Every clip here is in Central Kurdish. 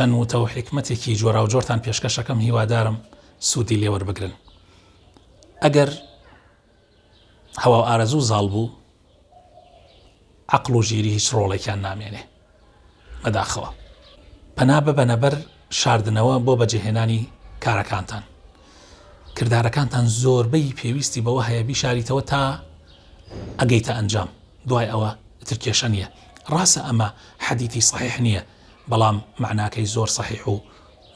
چەند وتە و حکمەتێکی جۆرا و جۆرتان پێشکەشەکەم هیوادارم سوودی لێوەربگرن. ئەگەر هەوا و ئارەزوو زاڵ بوو عەقڵ و ژیری هیچ ڕۆڵێکیان نامێنێ بەداخەوە. پەنا ببەنە شاردنەوە بۆ بەجێهێنانی کارەکانتان. کردارەکانتان زۆربەی پێویستی بەوە هەیە بیشاریتەوە تا ئەگەیتە ئەنجام، دوای ئەوە تر کێشە نییە. ڕاستە ئەمە حەدیثی صحیح نییە، بەڵام معناکەی زۆر صحیح و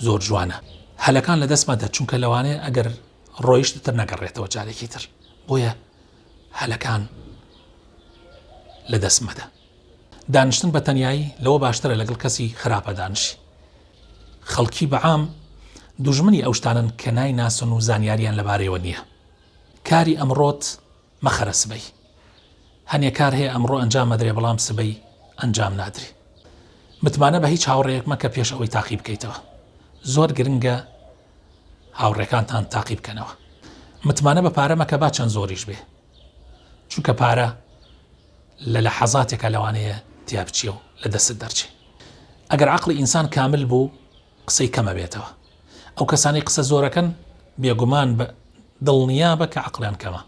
زۆر جوانە. هەلەکان لە دەست مەدە، چونکە لەوانەیە ئەگەر ڕۆیشتتر نەگەڕێتەوە جارێکی تر، بۆیە هەلەکان لە دەست مەدە. دانیشتن بە تەنیایی لەوە باشترە لەگەڵ کەسی خراپە دانیشی. خەڵکی بەعام دوژمنی ئەو شتانن کە نایناسن و زانیاریان لەبارەیەوە نییە. کاری ئەمڕۆت مەخەرە سبەی. هەنێ کار هەیە ئەمڕۆ ئەنجام مەدرێ، بەڵام سبەی ئەنجام نادرێ. متمانە بە هیچ هاوڕێیەک مەکە پێش ئەوەی تاقی بکەیتەوە. زۆر گرنگە هاوڕێکانتان تاقی بکەنەوە. متمانە بە پارە مەکە، با چەند زۆریش بێ، چونکە پارە لە لەحەزاتێکە لەوانەیە تیا بچێ و لە دەست دەرچێ. ئەگەر عەقڵی ئینسان کامل بوو قسەی کەمە بێتەوە. ئەو کەسانی قسە زۆرەکەن بێگومان بە دڵنیا بە کە عەقڵیان کەمە.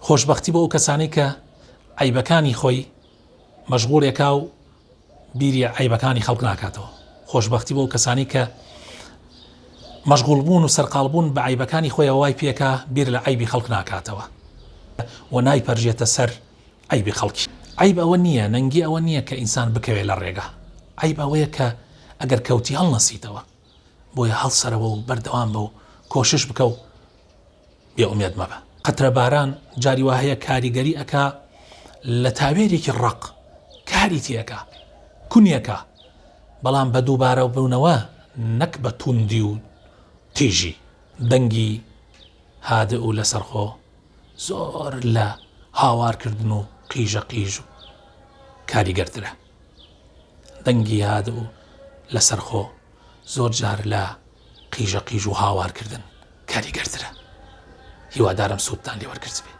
خۆشبەختی بۆ ئەو کەسانی کە عەیبەکانی خۆی مەشغوڵێکا و بیری عەیبەکانی خەڵک ناکاتەوە. خۆشبەختی بۆ ئەو کەسانی کە مەشغوڵبوون و سەرقاڵبوون بە عەیبەکانی خۆی وای پێکا بیر لە عەیبی خەڵک ناکاتەوە و نایپەرژێتە سەر عەیبی خەڵکی. عەیب ئەوە نییە، نەنگی ئەوە نییە کە ئینسان بکەوێت لە ڕێگە. عەیب ئەوەیە کە ئەگەر کەوتی هەڵنەسیتەوە، بۆیە هەڵسەرەوە و بەردەوام بە و کۆشش بکە و بێئومێد مەبە. قەترە باران جاری وا هەیە کاریگەری ئەکا لە تاوێرێکی ڕق، کاری تێکە کونیەکە، بەڵام بە دووبارە بوونەوە نەک بە توندی و تیژی. دەنگی هادە و لەسەرخۆ زۆر لە هاوارکردن و قیژە قیژ و کاریگەرترە. دەنگی هادە و لەسەرخۆ زۆر جار لە قیژە قیژ و هاوارکردن کاریگەرترە. هیوادارم سوودتان لێوەرگرت بێ.